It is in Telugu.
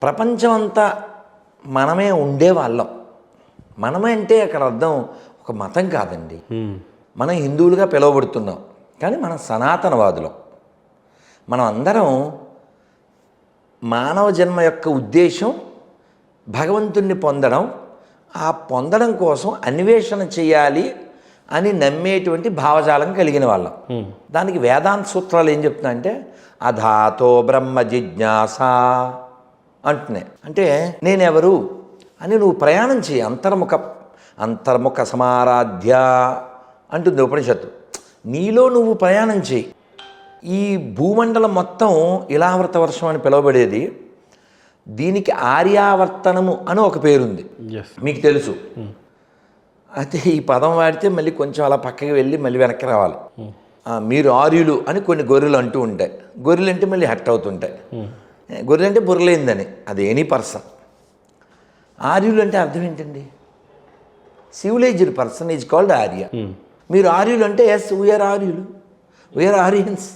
ప్రపంచం అంతా మనమే ఉండేవాళ్ళం. మనమే అంటే అక్కడ అర్థం ఒక మతం కాదండి. మనం హిందువులుగా పిలువబడుతున్నాం, కానీ మనం సనాతనవాదులం. మనం అందరం మానవ జన్మ యొక్క ఉద్దేశం భగవంతుణ్ణి పొందడం, ఆ పొందడం కోసం అన్వేషణ చేయాలి అని నమ్మేటువంటి భావజాలం కలిగిన వాళ్ళం. దానికి వేదాంత సూత్రాలు ఏం చెప్తున్నా అంటే అధాతో బ్రహ్మ జిజ్ఞాస అంటున్నాయి. అంటే నేనెవరు అని నువ్వు ప్రయాణం చేయి, అంతర్ముఖ సమారాధ్య అంటుంది ఉపనిషత్తు. నీలో నువ్వు ప్రయాణం చేయి. ఈ భూమండలం మొత్తం ఇలావృత వర్షం అని పిలువబడేది. దీనికి ఆర్యావర్తనము అని ఒక పేరుంది, మీకు తెలుసు. అయితే ఈ పదం వాడితే మళ్ళీ కొంచెం అలా పక్కకి వెళ్ళి మళ్ళీ వెనక్కి రావాలి. మీరు ఆర్యులు అని కొన్ని గొర్రెలు అంటూ ఉంటాయి. గొర్రెలు అంటే మళ్ళీ హట్ అవుతుంటాయి. గొర్రెలు అంటే బుర్రలేందని, అది ఎనీ పర్సన్. ఆర్యులు అంటే అర్థం ఏంటండి? Civilised person is called Arya. మీరు ఆర్యులు అంటే ఎస్ వీఆర్ ఆర్యులు, వీఆర్ ఆర్యన్స్.